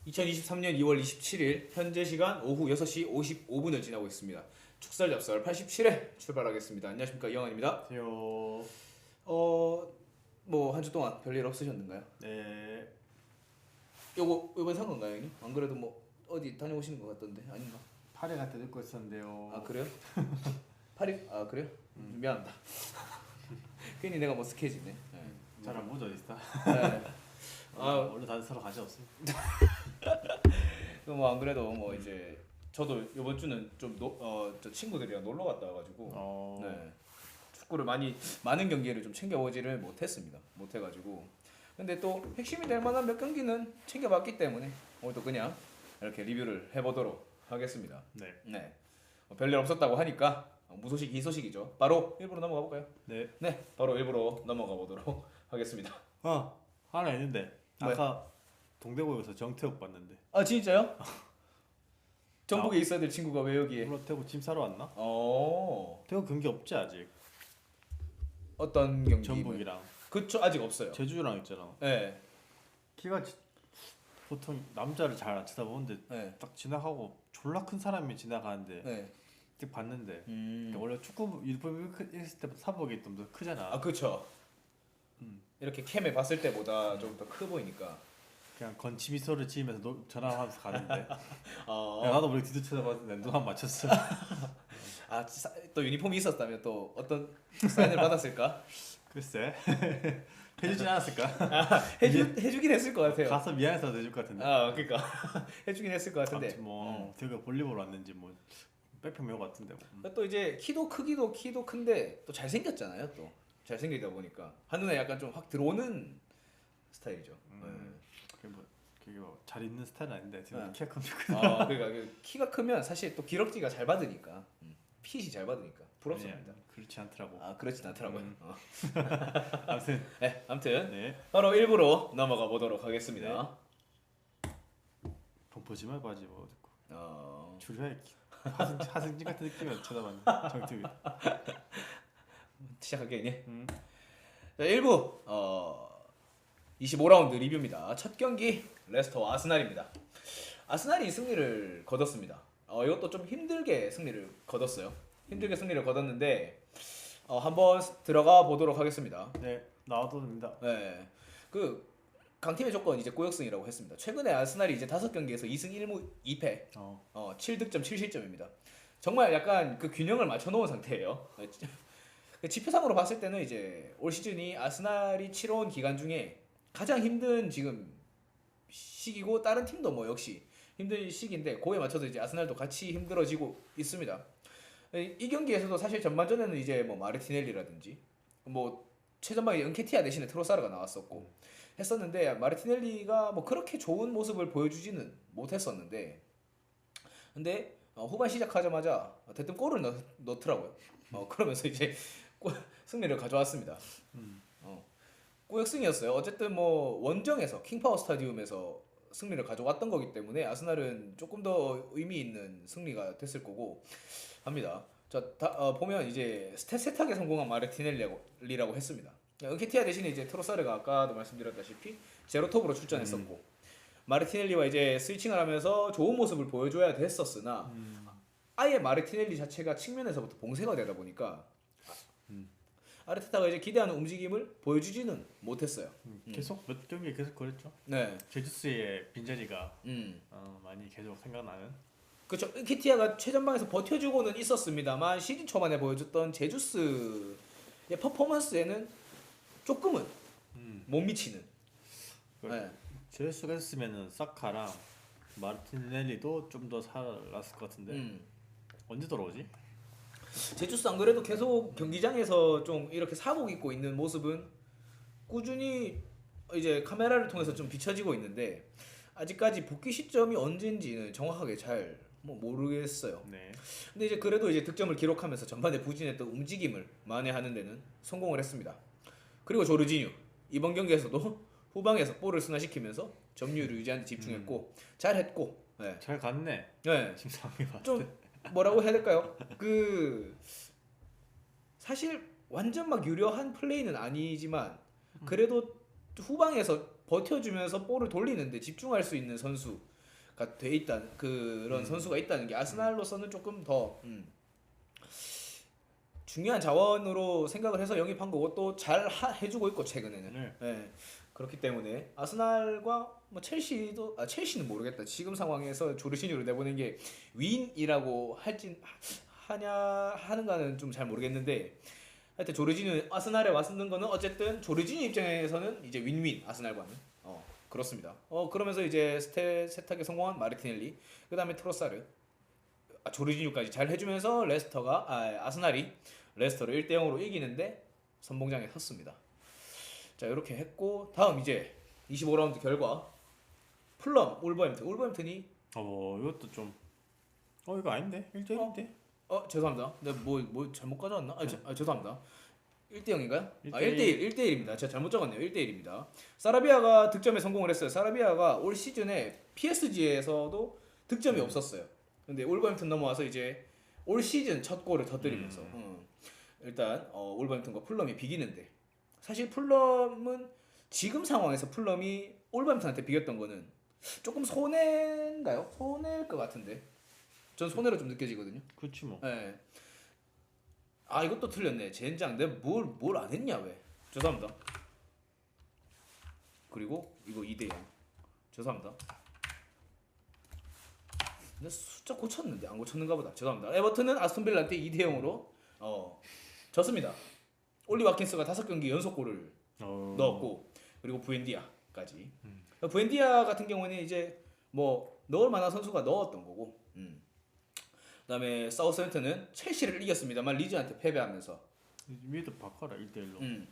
2023년 2월 27일 현재 시간 오후 6시 55분을 지나고 있습니다. 축설 잡설 87회 출발하겠습니다. 안녕하십니까, 이영환입니다. 안녕하세요. 뭐 한 주 동안 별일 없으셨는가요? 네. 이번 산 건가요, 형님? 안 그래도 뭐 어디 다녀오시는 것 같던데 아닌가? 파리 갈때 듣고 있었는데요. 아 그래요? 파리? 아 그래요? 미안합니다. 괜히 내가 뭐 스케지네. 네. 잘안 보죠, 인스타. 네. 원래 다들 서로 관심 없어요. 뭐안 그래도 뭐 이제 저도 이번 주는 좀 저 친구들이랑 놀러 갔다 와가지고 네. 축구를 많은 경기를 좀 챙겨보지를 못해가지고 근데 또 핵심이 될 만한 몇 경기는 챙겨봤기 때문에 오늘도 그냥 이렇게 리뷰를 해보도록 하겠습니다. 네. 네. 별일 없었다고 하니까 무소식 이소식이죠. 바로 일부로 넘어가 볼까요? 네. 네, 바로 일부로 넘어가 보도록 하겠습니다. 하나 있는데 뭐야? 아까 동대구에서 정태욱 봤는데. 아 진짜요? 전북에 있어야 될 친구가 왜 여기에? 물론 태국 짐 사러 왔나? 태국 경기 없지 아직. 어떤 경기? 전북이랑. 그쵸, 아직 없어요. 제주랑 있잖아. 네. 키가 보통 남자를 잘 안 쳐다보는데 네. 딱 지나가고 졸라 큰 사람이 지나가는데 네. 딱 봤는데 원래 축구 유니폼 있을 때보다 사복이 좀 더 크잖아. 아 그쵸. 이렇게 캠에 봤을 때보다 좀 더 커 보이니까. 그냥 건치 미소를 지으면서 전화하면서 가는데 야, 어. 나도 모르게 뒤도 쳐다봤는데 눈 한 맞췄어. 또 유니폼이 있었다면 또 어떤 사인을 받았을까? 글쎄 해주진 않았을까? 해주긴 했을 것 같아요. 가서 미안해서 해줄 것 같은데. 그러니까 해주긴 했을 것 같은데. 아무튼 뭐 되게 볼리볼 왔는지 뭐 백평 매우 같은데 뭐. 또 이제 키도 큰데 또 잘생겼잖아요. 또 잘생기다 보니까 한눈에 약간 좀 확 들어오는 스타일이죠. 그게 뭐잘 있는 스타일은 아닌데 지금 네. 키가 크면 그러니까 키가 크면 사실 또 기럭지가 잘 받으니까 핏이 잘 받으니까 부럽습니다. 그렇지 않더라고. 그렇진 않더라고요. 아무튼 네, 아무튼 네. 바로 일부로 넘어가 보도록 하겠습니다. pompo지마 바지 뭐 듣고. 줄여야 하승진 같은 느낌이야 쳐다봤는데 정태욱이. 시작하겠니? 자, 1부 25라운드 리뷰입니다. 첫 경기 레스터와 아스날입니다. 아스날이 승리를 거뒀습니다. 이것도 좀 힘들게 승리를 거뒀어요. 힘들게 승리를 거뒀는데 한번 들어가 보도록 하겠습니다. 네, 나와도 됩니다. 네, 그 강팀의 조건 이제 꼬역승이라고 했습니다. 최근에 아스날이 이제 5경기에서 2승 1무 2패, 7득점 7실점입니다. 정말 약간 그 균형을 맞춰놓은 상태예요. 지표상으로 봤을 때는 이제 올 시즌이 아스날이 치러온 기간 중에 가장 힘든 지금 시기고 다른 팀도 뭐 역시 힘든 시기인데 그에 맞춰서 이제 아스날도 같이 힘들어지고 있습니다. 이 경기에서도 사실 전반전에는 이제 뭐 마르티넬리라든지 뭐 최전방에 은케티아 대신에 트로사르가 나왔었고 했었는데 마르티넬리가 뭐 그렇게 좋은 모습을 보여주지는 못했었는데 근데 후반 시작하자마자 대뜸 골을 넣더라고요. 그러면서 이제 승리를 가져왔습니다. 꼬역승이었어요. 어쨌든 뭐 원정에서 킹파워 스타디움에서 승리를 가져왔던 거기 때문에 아스날은 조금 더 의미 있는 승리가 됐을 거고 합니다. 자, 보면 이제 스탯 세탁에 성공한 마르티넬리라고 했습니다. 은케티아 대신에 이제 트로사르가 아까도 말씀드렸다시피 제로톱으로 출전했었고 마르티넬리와 이제 스위칭을 하면서 좋은 모습을 보여줘야 됐었으나 아예 마르티넬리 자체가 측면에서부터 봉쇄가 되다 보니까 아르테타가 이제 기대하는 움직임을 보여주지는 못했어요. 계속 몇 경기 계속 그랬죠. 네. 제주스의 빈자리가 많이 계속 생각나는. 그렇죠. 은케티아가 최전방에서 버텨주고는 있었습니다만 시즌 초반에 보여줬던 제주스의 퍼포먼스에는 조금은 못 미치는. 네. 제주스가 했으면은 사카랑 마르티넬리도 좀 더 살았을 것 같은데 언제 돌아오지? 제주스 안 그래도 계속 경기장에서 좀 이렇게 사복 입고 있는 모습은 꾸준히 이제 카메라를 통해서 좀 비춰지고 있는데 아직까지 복귀 시점이 언제인지는 정확하게 잘 모르겠어요. 네. 근데 이제 그래도 이제 득점을 기록하면서 전반에 부진했던 움직임을 만회하는 데는 성공을 했습니다. 그리고 조르지뉴 이번 경기에서도 후방에서 볼을 순환시키면서 점유율을 유지하는 데 집중했고 잘했고 잘 갔네. 네. 심상하게 봤을 좀 때. 뭐라고 해야 될까요? 사실 완전 막 유려한 플레이는 아니지만 그래도 후방에서 버텨주면서 볼을 돌리는데 집중할 수 있는 선수 돼 있다 그런 선수가 있다는 게 아스날로서는 조금 더 중요한 자원으로 생각을 해서 영입한 거고 또 잘 해주고 있고 최근에는. 네. 네. 그렇기 때문에 아스날과 뭐 첼시도 첼시는 모르겠다. 지금 상황에서 조르시니를 내보낸 게 윈이라고 하는가는 좀 잘 모르겠는데 하여튼 조르지뉴 아스날에 왔는 거는 어쨌든 조르지뉴 입장에서는 이제 윈윈 아스날과는 그렇습니다. 그러면서 이제 세탁에 성공한 마르티넬리 그다음에 트로사르 조르지뉴까지 잘 해주면서 아스날이 레스터를 1대0으로 이기는데 선봉장에 섰습니다. 자 이렇게 했고 다음 이제 25라운드 결과 풀럼 울버햄튼이 이것도 좀 이거 아닌데 1대1인데 죄송합니다. 내가 뭐 잘못 가져왔나? 죄송합니다. 1대0인가요? 1대1. 1대1입니다. 제가 잘못 적었네요. 1대1입니다. 사라비아가 득점에 성공을 했어요. 사라비아가 올 시즌에 PSG에서도 득점이 없었어요. 근데 울버햄튼 넘어와서 이제 올 시즌 첫 골을 터뜨리면서 일단 울버햄튼과 풀럼이 비기는데 사실 풀럼은 지금 상황에서 풀럼이 울버햄튼한테 비겼던 거는 조금 손해인가요? 손해일 것 같은데 전 손해로 좀 느껴지거든요. 그렇지 뭐. 네. 이것도 틀렸네. 젠장 내가 뭘 안 했냐 왜? 죄송합니다. 그리고 이거 2대0 죄송합니다. 근데 숫자 고쳤는데 안 고쳤는가 보다. 죄송합니다. 에버튼은 아스톤빌라한테 2대0으로 졌습니다. 올리 와킨스가 5경기 연속골을 넣었고 그리고 부엔디아까지. 부엔디아 같은 경우는 이제 뭐 넣을 만한 선수가 넣었던 거고. 그다음에 사우스햄튼은 첼시를 이겼습니다만 리즈한테 패배하면서 위에도 바꿔라 1대1로.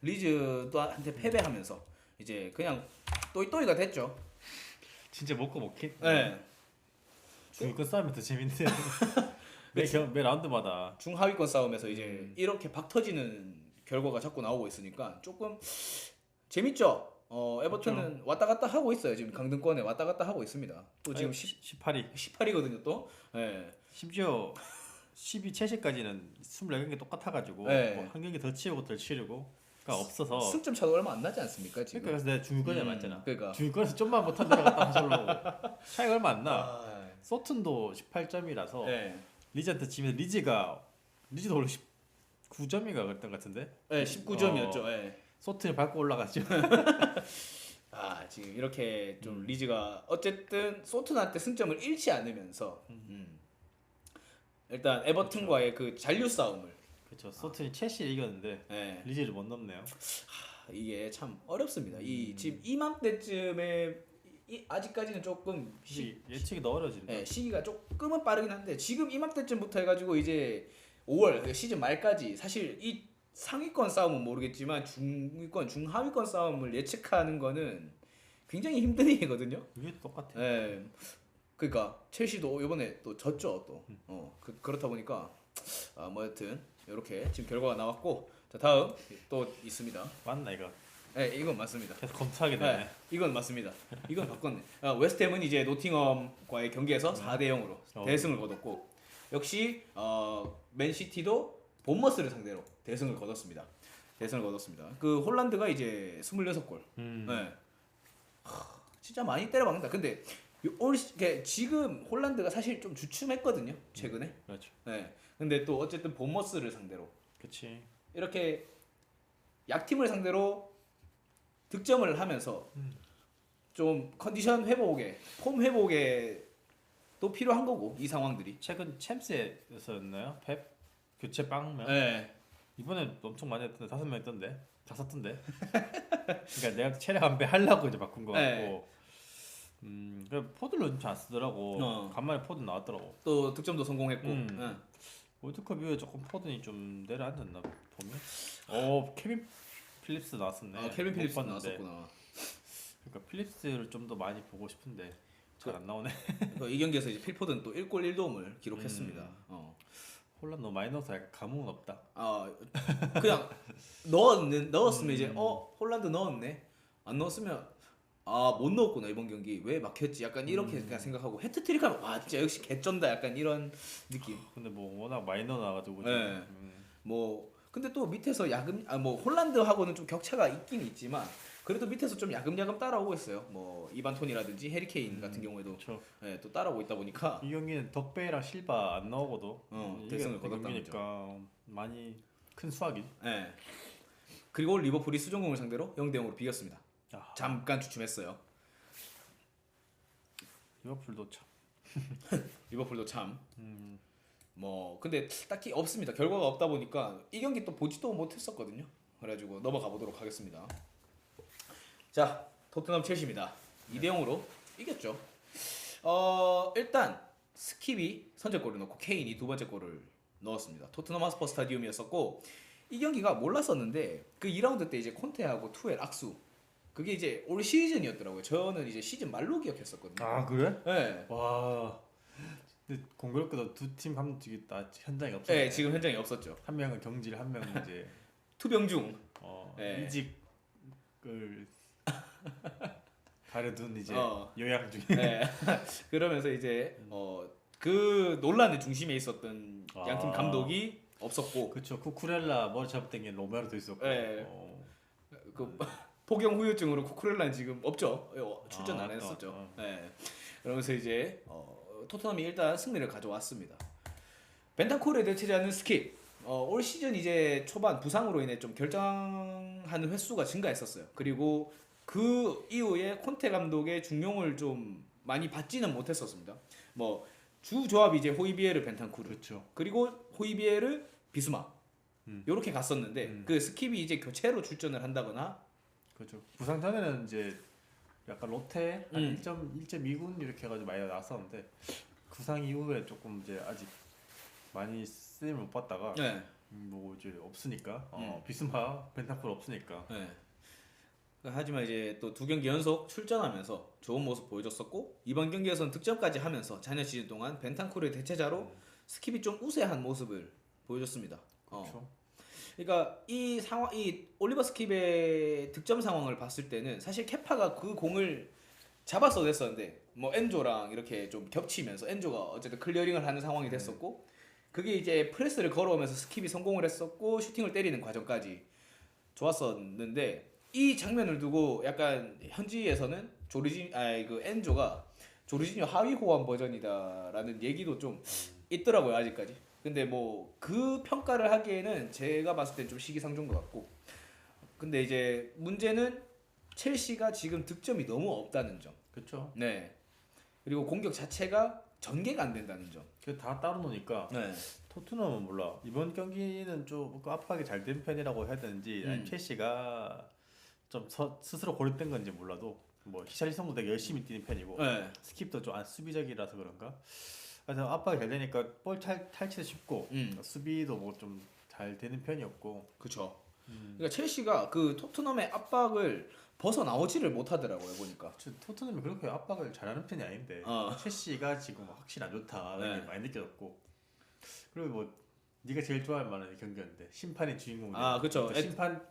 리즈한테 패배하면서 이제 그냥 또이또이가 됐죠. 진짜 먹고 먹힌. 네. 중위권 싸움이 더 재밌는데. 매 라운드마다 중하위권 싸움에서 이제 이렇게 박 터지는 결과가 자꾸 나오고 있으니까 조금 재밌죠. 에버튼은 그렇죠. 왔다 갔다 하고 있어요. 지금 강등권에 왔다 갔다 하고 있습니다. 또 지금 18위. 18위거든요 또. 네. 심지어 12 첼시까지는 24경기 똑같아가지고 네. 뭐 한 경기 더 치우고 덜 치르고가 없어서. 승점 차도 얼마 안 나지 않습니까 지금? 그러니까 그래서 내가 중위권에 맞잖아. 그러니까. 중위권에서 좀만 못한 데로 갔다 하셔로 차이가 얼마 안 나. 네. 소튼도 18점이라서 네. 리즈한테 지면 리즈도 원래 19점인가 그랬던 것 같은데. 네, 19점이었죠. 네. 소튼이 밟고 올라갔죠. 지금 이렇게 좀 리즈가 어쨌든 소튼한테 승점을 잃지 않으면서 일단 에버튼과의 그 잔류 싸움을 그렇죠. 소튼이 첼시를 이겼는데 네. 리즈를 못 넘네요. 이게 참 어렵습니다. 지금 이맘때쯤에 아직까지는 조금 예측이 더 어려워지네. 시기가 조금은 빠르긴 한데 지금 이맘때쯤부터 해가지고 이제 5월 시즌 말까지 사실 이 상위권 싸움은 모르겠지만 중위권, 중하위권 싸움을 예측하는 거는 굉장히 힘든 일이거든요. 이게 똑같아. 네. 그러니까 첼시도 이번에 또 졌죠 또. 그렇다 보니까 뭐 여튼 이렇게 지금 결과가 나왔고 자 다음 또 있습니다. 맞나 이거? 네, 이건 맞습니다. 계속 검토하게 되네. 네, 이건 맞습니다. 이건 바꿨네. 웨스트햄은 이제 노팅엄과의 경기에서 4대0으로 대승을 거뒀고 역시 맨시티도 본머스를 상대로 대승을 거뒀습니다. 그 홀란드가 이제 26골. 네. 진짜 많이 때려박는다. 근데 지금 홀란드가 사실 좀 주춤했거든요. 최근에. 그렇죠. 네. 근데 또 어쨌든 본머스를 상대로 그렇지. 이렇게 약팀을 상대로 득점을 하면서 좀 컨디션 회복에 폼 회복에 또 필요한 거고 이 상황들이 최근 챔스에서였나요? 펩 교체 빵면. 네. 이번에 엄청 많이 했던데 5명 했던데 5던데. 그러니까 내가 체력 안배 하려고 이제 바꾼 거 같고. 그 포드를 요즘 잘 쓰더라고. 간만에 포드 나왔더라고. 또 득점도 성공했고. 월드컵 이후에 조금 포드니 좀 내려앉았나 보면. 케빈 필립스 나왔었네. 케빈 필립스 못 봤는데. 나왔었구나. 그러니까 필립스를 좀 더 많이 보고 싶은데 잘 안 나오네. 이 경기에서 이제 필포드는 또 1골 1도움을 기록했습니다. 홀란드 너무 많이 넣어서 약간 감흥은 없다. 그냥 넣었으면 이제 홀란드 넣었네. 안 넣었으면 못 넣었구나 이번 경기 왜 막혔지? 약간 이렇게 그냥 생각하고 해트트릭하면 와 진짜 역시 개쩐다 약간 이런 느낌. 근데 뭐 워낙 많이 넣어놔가지고. 뭐 근데 또 밑에서 뭐 홀란드하고는 좀 격차가 있긴 있지만 그래도 밑에서 좀 야금야금 따라오고 있어요. 뭐 이반 톤이라든지 해리 케인 같은 경우에도 예, 또 따라오고 있다 보니까 이 경기는 덕배랑 실바 안 나오고도 대승을 거뒀다니까 많이 큰 수확이. 예. 그리고 리버풀이 수정공을 상대로 0대0으로 비겼습니다. 아. 잠깐 주춤했어요. 리버풀도 참. 리버풀도 참. 뭐 근데 딱히 없습니다. 결과가 없다 보니까 이 경기 또 보지도 못했었거든요. 그래가지고 넘어가 보도록 하겠습니다. 자, 토트넘 첼시입니다. 2대0으로 이겼죠. 일단 스킵이 선제골을 넣고 케인이 두 번째 골을 넣었습니다. 토트넘 하스퍼 스타디움이었었고 이 경기가 몰랐었는데 그 2라운드 때 이제 콘테하고 투엘 악수 그게 이제 올 시즌이었더라고요. 저는 이제 시즌 말로 기억했었거든요. 아 그래? 네. 와. 근데 공교롭게도 두 팀 감독이 다 현장에 없었네. 네, 지금 현장에 없었죠. 한 명은 경질, 한 명은 이제 투병중. 네. 이직을 가려둔 이제 요양 중에. 네. 그러면서 이제 그 논란의 중심에 있었던 양팀 감독이 없었고. 그렇죠. 쿠쿠렐라 머리 잡당긴 로메로도 있었고. 네. 그 폭염 후유증으로 쿠쿠렐라는 지금 없죠. 출전 안 했었죠. 네. 그러면서 이제 토트넘이 일단 승리를 가져왔습니다. 벤탄쿠르에 대체하는 스킵. 올 시즌 이제 초반 부상으로 인해 좀 결정하는 횟수가 증가했었어요. 그리고 그 이후에 콘테 감독의 중용을 좀 많이 받지는 못했었습니다. 뭐 주 조합이 이제 호이비에르 벤탄쿠르. 그렇죠. 그리고 호이비에르 비스마. 요렇게 갔었는데 그 스킵이 이제 교체로 출전을 한다거나 그렇죠. 부상 전에는 이제 약간 로테 한 1.2군 이렇게 해가지고 많이 나왔었는데 부상 이후에 조금 이제 아직 많이 쓰임을 못 받다가 네. 뭐 이제 없으니까 비스마 벤탄쿠르 없으니까. 네. 하지만 이제 또 두 경기 연속 출전하면서 좋은 모습 보여줬었고 이번 경기에서는 득점까지 하면서 작년 시즌 동안 벤탄쿠르의 대체자로 스킵이 좀 우세한 모습을 보여줬습니다. 그렇죠. 그러니까 이 상황, 이 올리버 스킵의 득점 상황을 봤을 때는 사실 케파가 그 공을 잡았어도 됐었는데 뭐 엔조랑 이렇게 좀 겹치면서 엔조가 어쨌든 클리어링을 하는 상황이 됐었고 그게 이제 프레스를 걸어오면서 스킵이 성공을 했었고 슈팅을 때리는 과정까지 좋았었는데 이 장면을 두고 약간 현지에서는 그 엔조가 조르지뉴 하위 호환 버전이다라는 얘기도 좀 있더라고요 아직까지. 근데 뭐 그 평가를 하기에는 제가 봤을 땐 좀 시기상조인 것 같고. 근데 이제 문제는 첼시가 지금 득점이 너무 없다는 점. 그렇죠. 네. 그리고 공격 자체가 전개가 안 된다는 점. 그 다 따로 노니까. 네. 토트넘은 몰라. 이번 경기는 좀 압박이 잘 된 편이라고 해야 되는지 아니 첼시가 좀 스스로 고립된 건지 몰라도 뭐 히샬리송도 되게 열심히 뛰는 편이고 네. 스킵도 좀 수비적이라서 그런가. 그래서 압박이 잘 되니까 볼 탈취도 쉽고 수비도 뭐 좀 잘 되는 편이었고. 그렇죠. 그러니까 첼시가 그 토트넘의 압박을 벗어나오지를 못하더라고요 보니까. 토트넘이 그렇게 압박을 잘하는 편이 아닌데 첼시가 지금 확실히 안 좋다는 게 많이 느껴졌고. 그리고 뭐 네가 제일 좋아할 만한 경기였는데 심판의 주인공이 그렇죠. 심판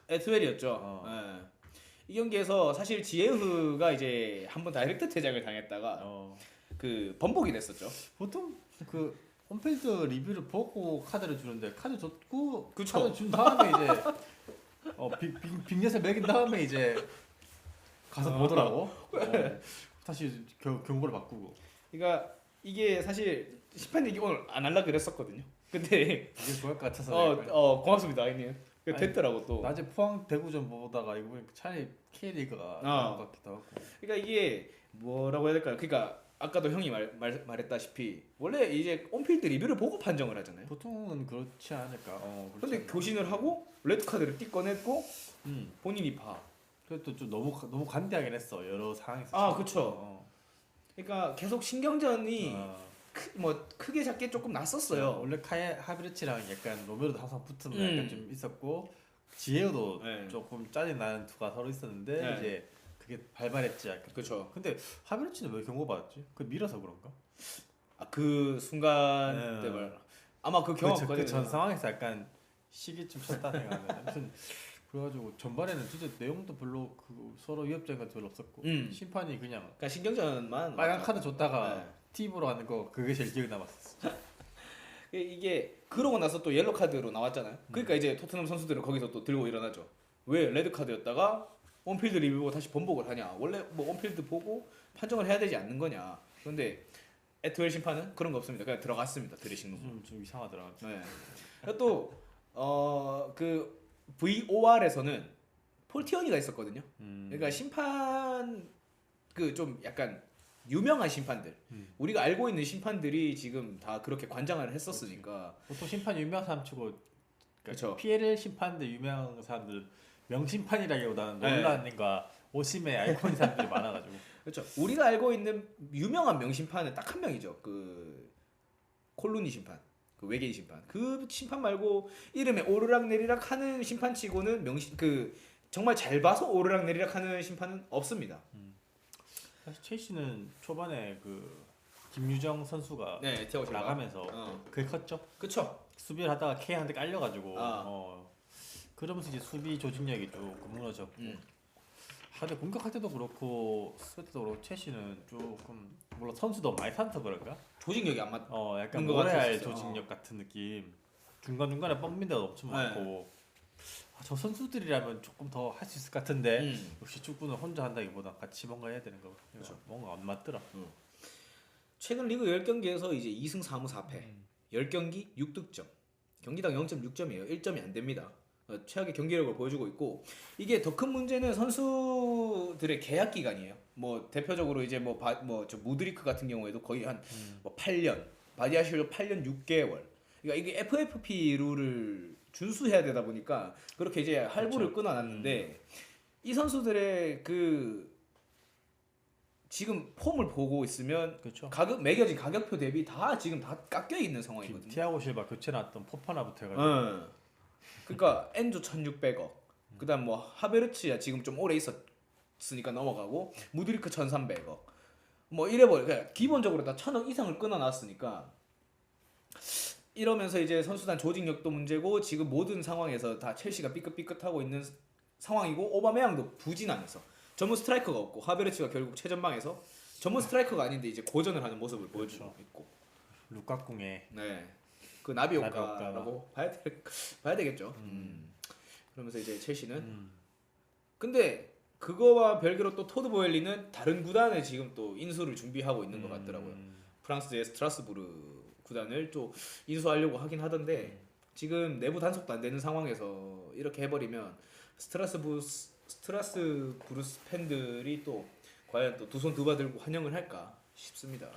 에트웰이었죠. 네. 이 경기에서 사실 지에흐가 이제 한번 다이렉트 퇴장을 당했다가 그 번복이 됐었죠. 보통 그 홈필드 리뷰를 보고 카드를 주는데 카드 줬고 그쵸. 카드 준 다음에 이제 빅넷을 매긴 다음에 이제 가서 보더라고. 다시 경고를 바꾸고. 그러니까 이게 사실 심판 얘기 오늘 안 할라 그랬었거든요. 근데 이게 좋을 것 같아서. 고맙습니다, 형님. 됐더라고 또. 낮에 포항 대구전 보다가 이거 보니까 차라리 K리그가 나은 것 같기도 하고. 그러니까 이게 뭐라고 해야 될까요? 그러니까 아까도 형이 말했다시피 원래 이제 온필드 리뷰를 보고 판정을 하잖아요. 보통은 그렇지 않을까. 근데 교신을 하고 레드 카드를 띡 꺼냈고 본인이 파. 그래도 좀 너무 관대하긴 했어 여러 상황에서. 그렇죠. 그러니까 계속 신경전이 뭐 크게 작게 조금 났었어요. 원래 카에 하비르치랑 약간 로메로도 항상 붙은 약간 좀 있었고 지에우도 조금 짜증 나는 두가 서로 있었는데 이제 그게 발발했지. 그렇죠. 근데 하비르치는 왜 경고 받았지? 그 밀어서 그런가? 그 순간 때문에 아마 그 경험 그 전 상황에서 약간 시기 좀 쳤다 생각하면 아무튼 그래가지고 전반에는 진짜 내용도 별로 그 서로 위협적인 건 별로 없었고 심판이 그냥 신경전만 빨간 카드 줬다가 팁으로 하는 거 그게 제일 기억에 남았어. 이게 그러고 나서 또 옐로 카드로 나왔잖아요. 그러니까 이제 토트넘 선수들은 거기서 또 들고 일어나죠. 왜 레드 카드였다가 온필드 리뷰 보고 다시 번복을 하냐? 원래 뭐 온필드 보고 판정을 해야 되지 않는 거냐? 그런데 에트웰 심판은 그런 거 없습니다. 그냥 들어갔습니다. 드레싱 룸. 좀 이상하더라. 네. 또그 VOR에서는 폴 티어니가 있었거든요. 그러니까 심판 그 좀 약간 유명한 심판들, 우리가 알고 있는 심판들이 지금 다 그렇게 관장을 했었으니까. 보통 심판 유명한 사람 치고 그렇죠. PLL 심판들 유명한 사람들 명심판이라기보다는 네. 논란과 오심의 아이콘 사람들이 많아가지고. 그렇죠. 우리가 알고 있는 유명한 명심판은 딱 한 명이죠. 그 콜루니 심판, 그 외계인 심판. 그 심판 말고 이름에 오르락 내리락 하는 심판치고는 그 정말 잘 봐서 오르락 내리락 하는 심판은 없습니다. 사실 첼시는 초반에 그 김유정 선수가 네, 티아고 나가면서 그게 컸죠. 그쵸. 수비를 하다가 K한테 깔려가지고 그러면서 이제 수비 조직력이 조금 무너졌고. 근데 공격할 때도 그렇고 수비 때도 그렇고 첼시는 조금 물론 선수도 많이 산서 그런가? 조직력이 안 맞. 약간 모래알 조직력 같은 느낌. 중간 중간에 뻥민 데가 엄청 많고. 저 선수들이라면 조금 더 할 수 있을 것 같은데 역시 축구는 혼자 한다기보다 같이 뭔가 해야 되는 거. 그렇죠. 뭔가 안 맞더라. 최근 리그 10경기에서 이제 2승 4무 4패. 10경기 6득점. 경기당 0.6점이에요. 1점이 안 됩니다. 최악의 경기력을 보여주고 있고, 이게 더 큰 문제는 선수들의 계약 기간이에요. 뭐 대표적으로 이제 저 무드리크 같은 경우에도 거의 한 뭐 8년, 바디아실로 8년 6개월. 그러니까 이게 FFP 룰을 준수해야 되다 보니까 그렇게 이제 할부를 끊어놨는데 이 선수들의 그 지금 폼을 보고 있으면 그렇죠. 매겨진 가격표 대비 다 지금 다 깎여 있는 상황이거든요. 티아고 실바 교체 나왔던 포파나부터 해가지고. 그러니까 엔조 1,600억, 그다음 뭐 하베르츠야 지금 좀 오래 있었으니까 넘어가고 무드리크 1,300억, 뭐 이래버려. 그러니까 기본적으로 다 1,000억 이상을 끊어놨으니까 이러면서 이제 선수단 조직력도 문제고 지금 모든 상황에서 다 첼시가 삐끗삐끗하고 있는 상황이고, 오바메양도 부진하면서 전문 스트라이커가 없고 하베르츠가 결국 최전방에서 전문 스트라이커가 아닌데 이제 고전을 하는 모습을 보여주고 있고. 루카쿠의 그 나비 효과라고 봐야 되겠죠. 그러면서 이제 첼시는 근데 그거와 별개로 또 토드 보엘리는 다른 구단에 지금 또 인수를 준비하고 있는 것 같더라고요. 프랑스의 스트라스부르 구단을 또 인수하려고 하긴 하던데 지금 내부 단속도 안 되는 상황에서 이렇게 해버리면 스트라스부르스 팬들이 또 과연 또 두 손 두 발 들고 환영을 할까 싶습니다.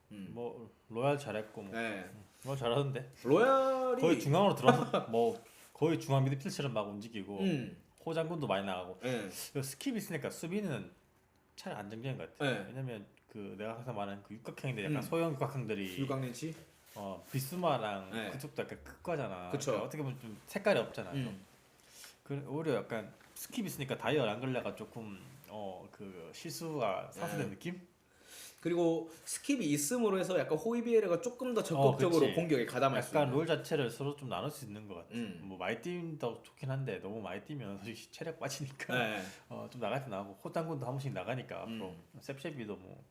뭐 로얄 잘했고 뭐. 뭐 잘하던데. 로얄이 거의 중앙으로 들어서 뭐 거의 중앙 미드필드처럼 막 움직이고 호장군도 많이 나가고. 스킵 있으니까 수비는 잘 안정적인 것 같아. 왜냐면 그 내가 항상 말하는 그 육각형인데 약간 소형 육각형들이 유강렌치 비스마랑 그쪽도 약간 극과잖아. 그쵸. 그러니까 어떻게 보면 좀 색깔이 없잖아. 그 오히려 약간 스킵 있으니까 다이얼 앙글레가 조금 그 실수가 사수된 느낌? 그리고 스킵이 있음으로 해서 약간 호이비에르가 조금 더 적극적으로 공격에 가담할 수 있는. 약간 롤 자체를 서로 좀 나눌 수 있는 것 같아. 뭐 많이 뛰면도 좋긴 한데 너무 많이 뛰면 솔직히 체력 빠지니까 좀 나갈 때 나가고 호장군도 한 번씩 나가니까 앞으로 셉셰비도 뭐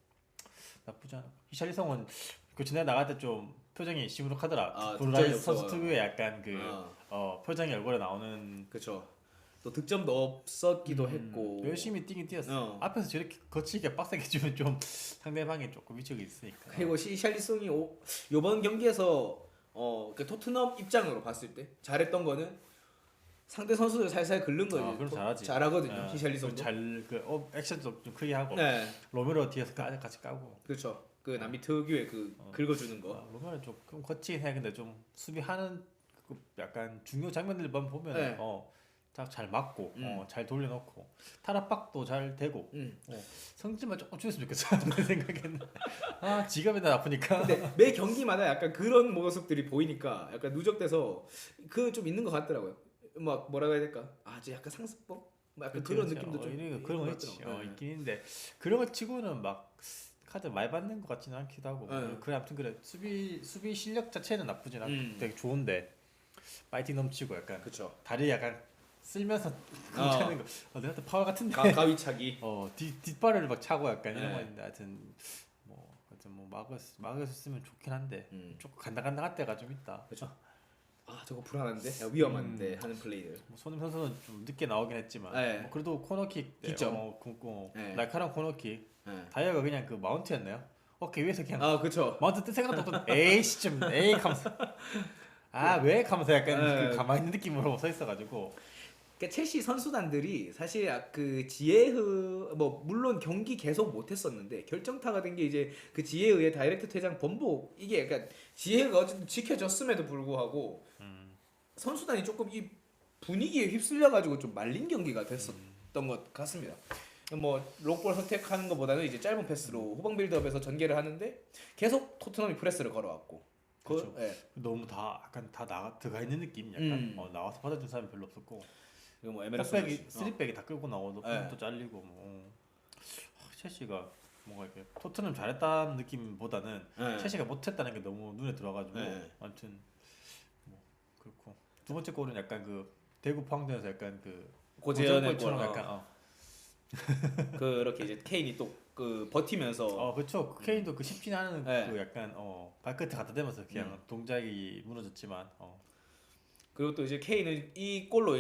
나쁘지 않아. 히샬리성은 그 전에 나갈 때 좀 표정이 시무룩하더라. 브루라이스 선수 특유의 약간 그 표정이 얼굴에 나오는. 그렇죠. 또 득점도 없었기도 했고 열심히 뛰긴 뛰었어. 앞에서 저렇게 거칠게 빡세게 주면 좀 상대방이 조금 위축이 있으니까. 그리고 시샬리송이 이번 경기에서 그 토트넘 입장으로 봤을 때 잘했던 거는 상대 선수들 살살 긁는 거예요. 그럼 잘하지. 잘하거든요. 히샬리송도 액션도 좀 크게 하고. 로메로 뒤에서 같이 까고. 그렇죠. 그 남미 특유의 그 긁어주는 거. 로메로 조금 거치긴 해. 근데 좀 수비하는 그 약간 중요 장면들만 보면 잘 맞고 잘 돌려놓고 탈압박도 잘 되고 성질만 조금 줄였으면 좋겠어. 내 생각에는. 지갑에다 아프니까. 근데 매 경기마다 약간 그런 모습들이 보이니까 약간 누적돼서 그 좀 있는 것 같더라고요. 막 뭐라고 해야 될까? 저 약간 상습법? 뭐 약간 그런 느낌도 좀 그런 거 있지. 있긴 있는데 그런 거 치고는 막 카드 많이 받는 것 같지는 않기도 하고. 그래 아무튼 그래 수비 실력 자체는 나쁘진 않고 되게 좋은데 파이팅 넘치고 약간 그쵸. 다리 약간 쓸면서 차는 거. 내가 또 파워 같은데. 가위차기. 뒷발을 막 차고 약간 이런 거 있는데 하여튼 뭐 막을 수 있으면 좋긴 한데 조금 간당간당할 때가 좀 있다. 그렇죠. 아 저거 불안한데 위험한데 하는 플레이들. 뭐 손흥민 선수는 좀 늦게 나오긴 했지만 네. 뭐 그래도 코너킥 득점. 네. 날카로운 코너킥. 네. 다이아가 그냥 그 마운트였나요? 어깨 위에서 그냥 아 그쵸. 마운트 뜬 생각도 없던 에이씨 좀 에이 하면서 왜 하면서 약간 네. 그 가만히 있는 느낌으로 서 있어가지고. 그러니까 첼시 선수단들이 사실 그 지에흐 뭐 물론 경기 계속 못했었는데 결정타가 된 게 이제 그 지에흐의 다이렉트 퇴장 번복 이게 약간 지에흐가 어쨌든 지켜졌음에도 불구하고 선수단이 조금 이 분위기에 휩쓸려 가지고 좀 말린 경기가 됐었던 것 같습니다. 뭐 롱볼 선택하는 것보다는 이제 짧은 패스로 후방 빌드업에서 전개를 하는데 계속 토트넘이 프레스를 걸어왔고. 그렇죠. 예. 너무 다 약간 다 들어가 있는 느낌 약간 나와서 받아준 사람이 별로 없었고. 그리고 뭐 에메라스 백이 3백이 다 끌고 나오고 네. 또 잘리고 뭐 첼시가 뭔가 이렇게 토트넘 잘했다는 느낌보다는 네. 첼시가 못했다는 게 너무 눈에 들어가지고 네. 아무튼 뭐 그렇고 두 번째 골은 약간 그 대구 포항전에서 약간 그 고재현의 골처럼 골, 약간 그렇게 이제 케인이 또 그 버티면서 그렇죠. 케인도 그 쉽지 않은 네. 그 약간 발끝에 갖다 대면서 그냥 동작이 무너졌지만 그리고 또 이제 케인은 이 골로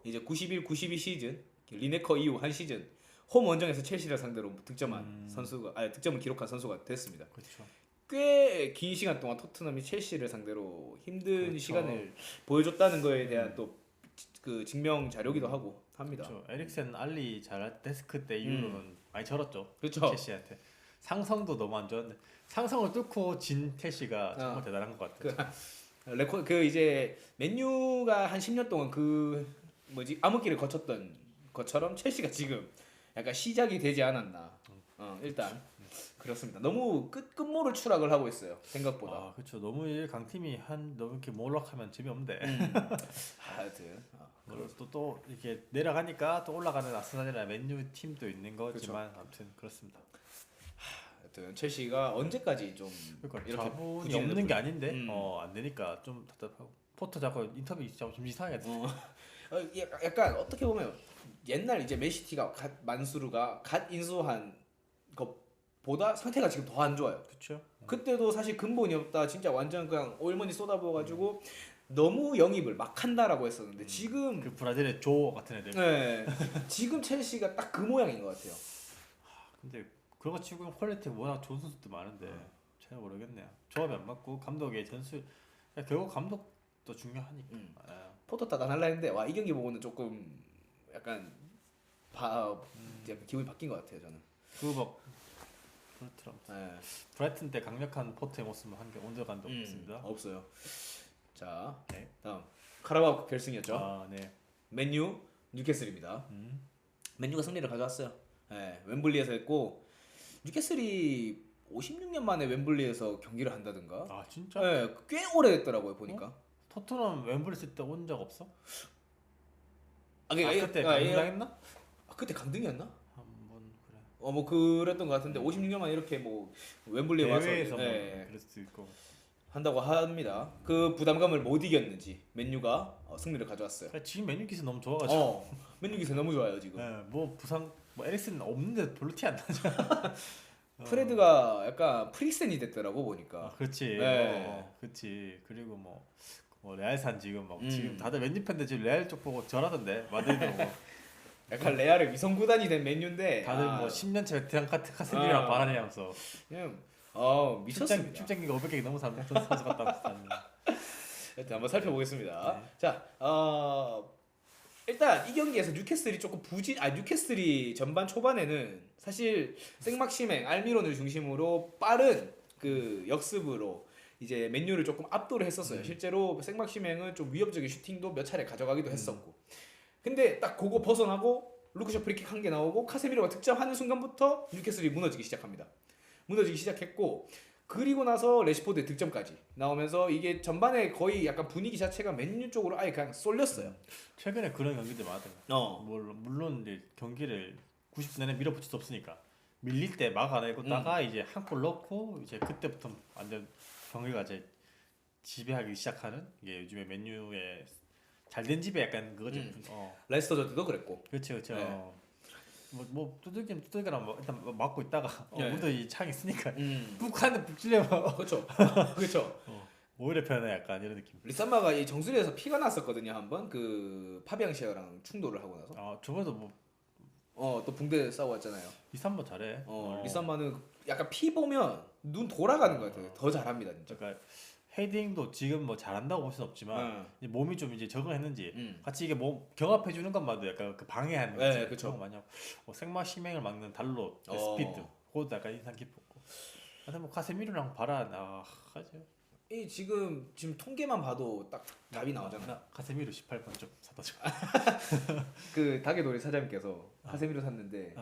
이제 91, 92 시즌 리네커 이후 한 시즌 홈 원정에서 첼시를 상대로 득점한 득점을 기록한 선수가 됐습니다. 그렇죠. 꽤 긴 시간 동안 토트넘이 첼시를 상대로 힘든 그렇죠. 시간을 보여줬다는 거에 대한 또 그 증명 자료기도 하고 합니다. 그렇죠. 에릭센 알리 잘할 데스크 때 이후로는 많이 절었죠. 그렇죠. 첼시한테 상성도 너무 안 좋았는데 상성을 뚫고 진 첼시가 정말 대단한 것 같아요. 그 이제 맨유가 한 10년 동안 그 암흑기를 거쳤던 것처럼 첼시가 지금 약간 시작이 되지 않았나. 일단 그렇습니다. 너무 끝모를 추락을 하고 있어요. 생각보다. 그렇죠. 너무 강팀이 너무 이렇게 몰락하면 재미없는데. 하여튼 또 이렇게 내려가니까 또 올라가는 아스날이나 맨유 팀도 있는 거지만 그렇죠. 아무튼 그렇습니다. 하여튼 첼시가 언제까지 좀 그러니까 이렇게 자본이 없는 게 아닌데 안 되니까 좀 답답하고 포터 자꾸 인터뷰 좀 이상하게 약간 어떻게 보면 옛날 이제 맨시티가 만수르가 갓 인수한 것보다 상태가 지금 더 안 좋아요. 그렇죠. 그때도 사실 근본이 없다. 진짜 완전 그냥 오일머니 쏟아부어가지고 너무 영입을 막 한다라고 했었는데 지금 그 브라질의 조 같은 애들. 네, 지금 첼시가 딱 그 모양인 것 같아요. 근데 그런 거 치고 퀄리티 워낙 좋은 선수도 많은데 잘 모르겠네요. 조합이 안 맞고 감독의 전술 결국 감독도 중요하니까. 포토 따단할라 했는데 와 이 경기 보고는 조금 약간 기분이 바뀐 것 같아요 저는. 그막 그렇더라고요. 브라이튼 때 강력한 포트의 모습을 한 게 온데간도 없습니다. 없어요. 자, 네. 다음 카라바오 결승이었죠. 네. 맨유 뉴캐슬입니다. 맨유가 승리를 가져왔어요. 웸블리에서 했고 뉴캐슬이 56년 만에 웸블리에서 경기를 한다든가. 진짜? 꽤 오래됐더라고요 보니까. 토트넘 웸블리 쓸 때 온 적 없어? 그때 강등했나? 그때 강등이었나? 한번 그래. 뭐 그랬던 것 같은데 56년 만에 이렇게 뭐 웸블리에 와서 대회에서 그럴 수도 있고 한다고 합니다. 그 부담감을 못 이겼는지 맨유가 승리를 가져왔어요. 지금 맨유 기세 너무 좋아가지고. 맨유 기세 너무 좋아요 지금. 뭐 부상 에릭슨 없는데 별로 티 안 나죠. 프레드가 약간 프릭센이 됐더라고 보니까. 그렇지. 그렇지. 그리고 뭐 레알산 지금 지금 다들 맨유 팬들 지금 레알 쪽 보고 절하던데 마드리드 보고. 약간 레알의 위성 구단이 된 맨유인데 다들 10년째 베테랑 카세미랑 바라냐면서 그냥 미쳤습니다. 출장기가 500개 넘은 선수 같다. 일단 한번 살펴보겠습니다. 네. 자, 일단 이 경기에서 뉴캐슬이 조금 뉴캐슬이 전반 초반에는 사실 생막시맹, 알미론을 중심으로 빠른 그 역습으로 이제 맨유를 조금 압도를 했었어요. 실제로 생막시맹은 좀 위협적인 슈팅도 몇 차례 가져가기도 했었고. 근데 딱 그거 벗어나고 루크쇼 프리킥 한 개 나오고 카세미로가 득점하는 순간부터 뉴캐슬이 무너지기 시작합니다. 무너지기 시작했고 그리고 나서 레시포드의 득점까지 나오면서 이게 전반에 거의 약간 분위기 자체가 맨유 쪽으로 아예 그냥 쏠렸어요. 최근에 그런 경기들 많았던 물론 이제 경기를 90분 내내 밀어붙일 수 없으니까 밀릴 때 막아내고 다가 이제 한 골 넣고 이제 그때부터 완전 경기가 이제 지배하기 시작하는 이게 요즘에 맨유의 잘된 집에 약간 그거죠. 레스터 저때도 그랬고. 그렇죠. 뭐 두들기랑 일단 막고 있다가 우리도 이 창이 있으니까 북한에 북질려면 그렇죠. 오히려 편해 약간 이런 느낌. 리산마가 이 정수리에서 피가 났었거든요 한번 그 파비앙시아랑 충돌을 하고 나서. 아 저번에도 뭐 또 붕대 싸워왔잖아요. 리산마 잘해. 리산마는 약간 피 보면 눈 돌아가는 것 같아요. 더 잘합니다 진짜. 그러니까 헤딩도 지금 뭐 잘한다고 볼 수는 없지만 이제 몸이 좀 이제 적응했는지 같이 이게 몸 경합해 주는 것만도 약간 그 방해하는 거지. 네, 그렇죠. 많이 하고 생마 시맹을 막는 달로 스피드 그것도 약간 인상 깊었고. 하여튼 뭐 카세미르랑 바란 하죠. 이 지금 통계만 봐도 딱 답이 나오잖아요. 나 카세미르 18번 좀 사다 줘. 그 닭의놀이 사장님께서 카세미로 샀는데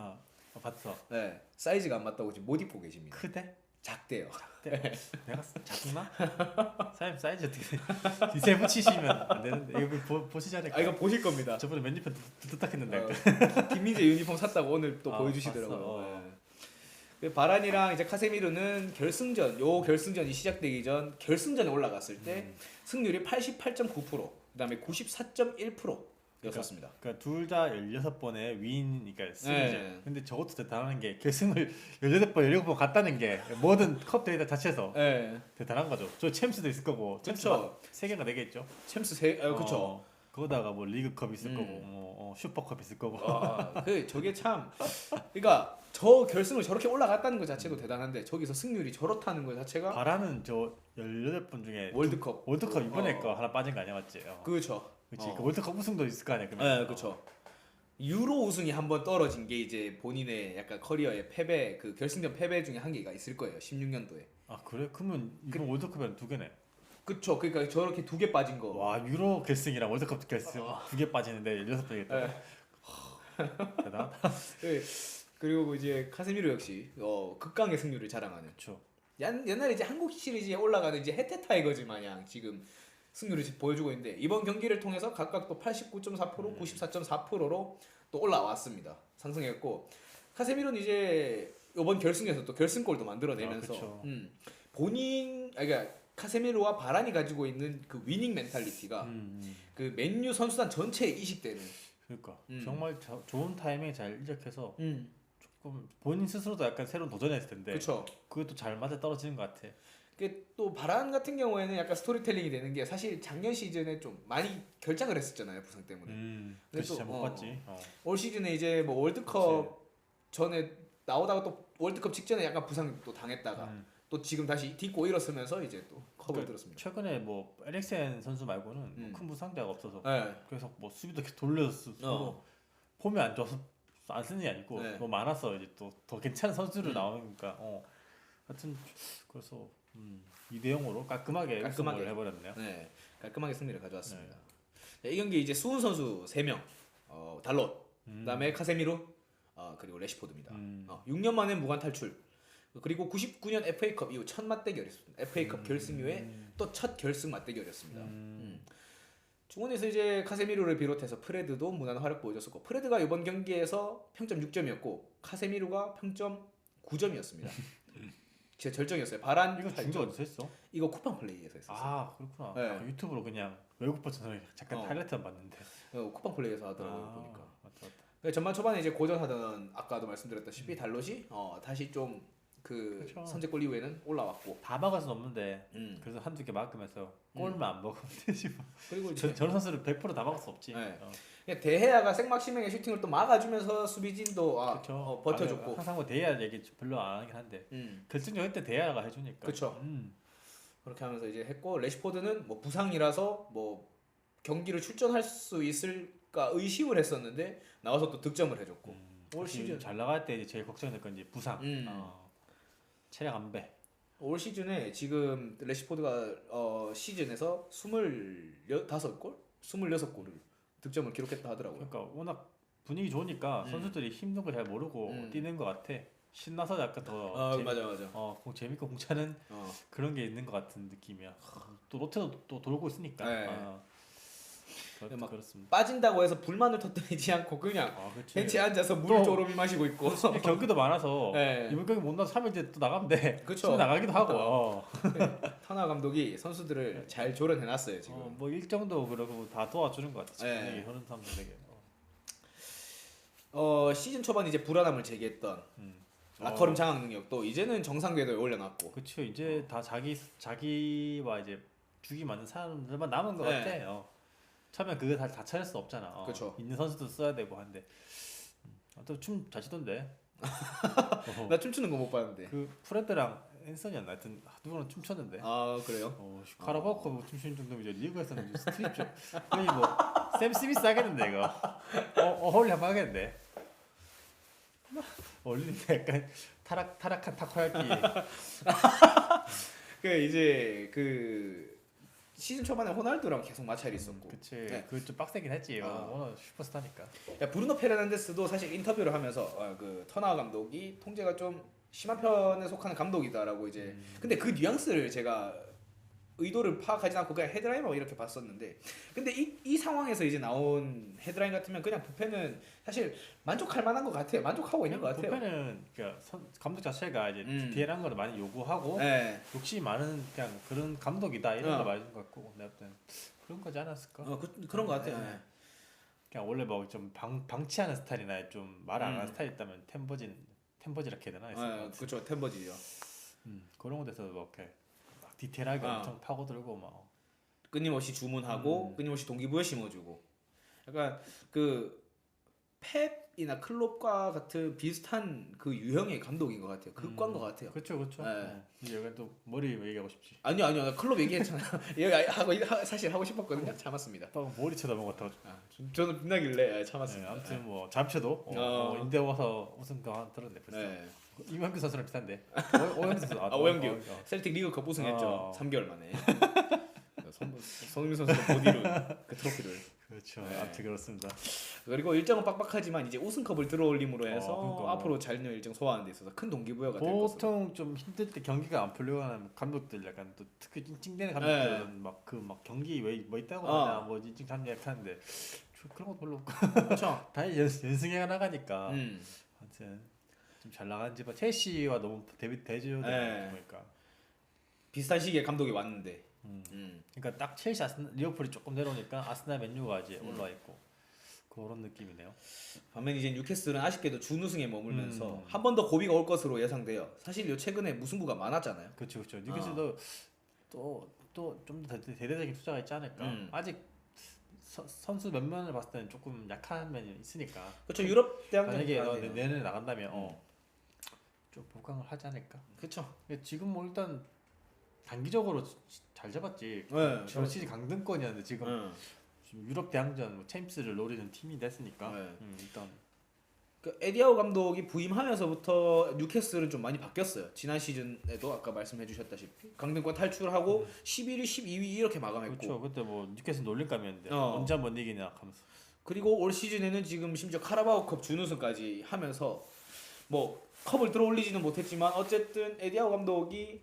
봤어. 네, 사이즈가 안 맞다고 지금 못 입고 계십니다. 크대? 작대요. 내가 작나? 사장님 사이즈 어떻게 디세 붙이시면 안 되는데 이거 보시지 않을까? 이거 보실 겁니다. 저번에 맨입편 뚜딱했는데 김민재 유니폼 샀다고 오늘 또 보여주시더라고요. 네. 바란이랑 이제 카세미르는 결승전이 시작되기 전 결승전에 올라갔을 때 승률이 88.9%, 그다음에 94.1%였었습니다. 그러니까 둘 다 16번의 윈이니까 승이죠. 네. 근데 저것도 대단한 게 결승을 18번, 17번 갔다는 게 모든 컵 대회 자체에서 대단한 거죠. 저 챔스도 있을 거고. 그렇죠. 3개가 4개 있죠. 챔스 그렇죠. 거기다가 뭐 리그컵 있을 거고 뭐 슈퍼컵 있을 거고. 저게 참 그러니까 저 결승을 저렇게 올라갔다는 것 자체도 대단한데 저기서 승률이 저렇다는 것 자체가 바라는 저 18번 중에 월드컵 이번에 거 하나 빠진 거 아니야 맞지? 그렇죠. 그렇지. 그 월드컵 우승도 있을 거 아니야 그러면. 네, 그렇죠. 유로 우승이 한번 떨어진 게 이제 본인의 약간 커리어의 패배 그 결승전 패배 중에 한 개가 있을 거예요. 16년도에. 아 그래? 그러면 이번 월드컵에는 2개네. 그쵸. 그러니까 저렇게 2개 빠진 거. 와 유로 결승이랑 월드컵 결승 2개 빠지는데 16번이겠다. 대단하다. 네. 그리고 이제 카세미로 역시 극강의 승률을 자랑하는. 그렇죠. 옛날에 이제 한국 시리즈에 올라가는 이제 해태 타이거즈 마냥 지금 승률을 보여주고 있는데 이번 경기를 통해서 각각 또 89.4%, 94.4%로 또 올라왔습니다. 상승했고 카세미로는 이제 이번 결승에서 또 결승골도 만들어내면서 그러니까 카세미로와 바란이 가지고 있는 그 위닝 멘탈리티가 그 맨유 선수단 전체에 이식되는. 그러니까 정말 좋은 타이밍에 잘 이적해서 조금 본인 스스로도 약간 새로운 도전했을 텐데. 그렇죠. 그것도 잘 맞아 떨어지는 것 같아. 또 바란 같은 경우에는 약간 스토리텔링이 되는 게 사실 작년 시즌에 좀 많이 결장을 했었잖아요 부상 때문에. 근데 또 못 봤지. 올 시즌에 이제 뭐 월드컵 그치. 전에 나오다가 또 월드컵 직전에 약간 부상 또 당했다가 또 지금 다시 딛고 일어서면서 이제 또 컵을 들었습니다. 최근에 뭐 에릭센 선수 말고는 뭐 큰 부상자가 없어서 네. 그래서 뭐 수비도 이렇게 돌려서 서로 폼이 안 좋아서 안 쓰는 게 아니고 너무 많아서 이제 또 더 괜찮은 선수를 나오니까 하여튼 그래서 2대0으로 깔끔하게 우승을 해버렸네요. 네, 깔끔하게 승리를 가져왔습니다. 네, 이 경기 이제 수훈 선수 3명, 달롯, 그다음에 카세미로, 그리고 레시포드입니다. 6년 만에 무관 탈출. 그리고 99년 FA컵 이후 첫 맞대결이었습니다. FA컵 결승 이후에 또 첫 결승 맞대결이었습니다. 중원에서 이제 카세미로를 비롯해서 프레드도 무난한 활약 보여줬었고 프레드가 이번 경기에서 평점 6점이었고 카세미로가 평점 9점이었습니다. 진짜 절정이었어요. 바란 이거 중계 어디서 했어? 이거 쿠팡 플레이에서 했었어요. 아 그렇구나. 네. 유튜브로 그냥 외국 버전으로 잠깐 하이라이트만 봤는데. 쿠팡 플레이에서 하더라고요 보니까. 맞다. 전반 초반에 이제 고전하던 아까도 말씀드렸다시피 달롯이 다시 좀 그 선제골 이후에는 올라왔고 다 막을 수는 없는데 그래서 한두 개 막으면서 골만 안 먹으면 되지 뭐. 그리고 이제 저런 선수를 100% 다 막을 수 없지. 그냥 대해야가 생막시맹의 슈팅을 또 막아주면서 수비진도 버텨줬고 항상 뭐 대해야 얘기 별로 안 하긴 한데 결승전 할 때 대해야가 해주니까. 그렇죠. 그렇게 하면서 이제 했고 레시포드는 뭐 부상이라서 뭐 경기를 출전할 수 있을까 의심을 했었는데 나와서 또 득점을 해줬고 올 시즌 잘 나갈 때 이제 제일 걱정될 건 이제 부상. 체력 안배. 올 시즌에 지금 레시포드가 시즌에서 25골? 26골을 득점을 기록했다 하더라고요. 그러니까 워낙 분위기 좋으니까 선수들이 힘든 걸 잘 모르고 뛰는 것 같아. 신나서 약간 더 맞아. 재밌고 공차는 그런 게 있는 것 같은 느낌이야. 또 롯데도 또 돌고 있으니까. 막 그렇습니다. 빠진다고 해서 불만을 터뜨리지 않고 그냥 벤치에 앉아서 물 조름이 마시고 있고 경기도 많아서 이번 경기 못 나서 3일 뒤에 또 나가면 돼. 그쵸. 나가기도 하고. 터나 감독이 선수들을 잘 조련해놨어요 지금. 뭐 일정도 그러고 다 도와주는 것 같아. 그런 사람들에게. 시즌 초반 이제 불안함을 제기했던 라커룸 장악 능력도 이제는 정상 궤도에 올려놨고. 그렇죠. 이제 다 자기와 이제 주기 맞는 사람들만 남은 것 네. 같아. 처음에 그거 다 찾을 수 없잖아. 그쵸. 있는 선수도 써야 되고 한데 또 춤 잘 추던데. 나 춤추는 거 못 봤는데. 그 프레드랑 앤서니였나 하여튼 누구랑 춤췄는데. 아 그래요? 카라바오컵 춤추는 정도면 이제 리그에서는 스트립 좀 거의 뭐샘 스미스 하겠는데 이거. 홀리 한번 하겠는데. 올리는데 약간 타락한 타코야키. 그 이제 그 시즌 초반에 호날두랑 계속 마찰이 있었고. 그치. 네. 그 좀 빡세긴 했지. 워낙 슈퍼스타니까. 야, 브루노 페르난데스도 사실 인터뷰를 하면서 그 터나 감독이 통제가 좀 심한 편에 속하는 감독이다라고 이제. 근데 그 뉘앙스를 제가 의도를 파악하지 않고 그냥 헤드라인만 이렇게 봤었는데, 근데 이 상황에서 이제 나온 헤드라인 같으면 그냥 부페는 사실 만족할 만한 것 같아요. 만족하고 있는 것 같아요. 부페는 그러니까 감독 자체가 이제 디테일한 거를 많이 요구하고 네. 욕심이 많은 그냥 그런 감독이다 이런 거 말인 것 같고 내가 볼때는 그런 거지 않았을까? 그런 것 같아요. 네. 그냥 원래 뭐 좀 방치하는 스타일이나 좀 말 안 하는 스타일 있다면 템버지라 해야 되나? 그렇죠. 템버지요. 그런 것에서 뭐 이렇게 막 디테일하게 엄청 파고들고 막 끊임없이 주문하고 끊임없이 동기부여 심어주고, 약간 그 펩이나 클롭과 같은 비슷한 그 유형의 감독인 것 같아요. 극과인 것 같아요. 그렇죠. 네. 여기 또 머리 얘기하고 싶지. 아니요, 나 클롭 얘기했잖아요. 여기 사실 하고 싶었거든요. 참았습니다. 머리 쳐다본 것 같아. 저는 빛나길래 참았습니다. 아무튼 뭐 잠시도 인대 와서 우승도 한 들었네 벌써. 이만규 선수랑 비슷한데. 오영규 선수. 오영규. 셀틱 리그컵 우승했죠. 3개월 만에. 손흥민 선수가 못 이룬 그 트로피를. 그렇죠. 아무튼 그렇습니다. 그리고 일정은 빡빡하지만 이제 우승컵을 들어올림으로 해서 앞으로 잘리는 일정 소화하는 데 있어서 큰 동기부여가 될 것으로. 보통 좀 힘들 때 경기가 안 풀려고 하는 감독들 약간 또 특히 찡찡대는 감독들은 막 경기 뭐 있다고 하냐 뭐 인증 참여 하는데 그런 거 별로 없고. 그렇죠. 다 연승해 나가니까. 아무튼 좀 잘 나가는지 봐. 첼시와 너무 대조되는 보니까 비슷한 시기에 감독이 왔는데. 그러니까 딱 첼시, 아스날, 리버풀이 조금 내려오니까 아스날, 맨유가 이제 올라와 있고 그런 느낌이네요. 반면 이제 뉴캐슬은 아쉽게도 준우승에 머물면서 한 번 더 고비가 올 것으로 예상돼요. 사실 요 최근에 무승부가 많았잖아요. 그렇죠. 뉴캐슬도 또 좀 더 대대적인 투자가 있지 않을까. 아직 선수 몇 면을 봤을 때는 조금 약한 면이 있으니까. 그렇죠. 유럽 대항전 만약에 내년에 나간다면 좀 보강을 하지 않을까. 그렇죠. 지금 뭐 일단 단기적으로 잘 잡았지. 지금 시즌 강등권이었는데 지금 유럽 대항전 뭐 챔스를 노리는 팀이 됐으니까 일단 그 에디아우 감독이 부임하면서부터 뉴캐슬은 좀 많이 바뀌었어요. 지난 시즌에도 아까 말씀해주셨다시피 강등권 탈출하고 11위, 12위 이렇게 마감했고. 그렇죠. 그때 뭐 뉴캐슬 놀림감이었는데 언제 한번 이기냐 하면서. 그리고 올 시즌에는 지금 심지어 카라바오컵 준우승까지 하면서 뭐 컵을 들어올리지는 못했지만 어쨌든 에디아우 감독이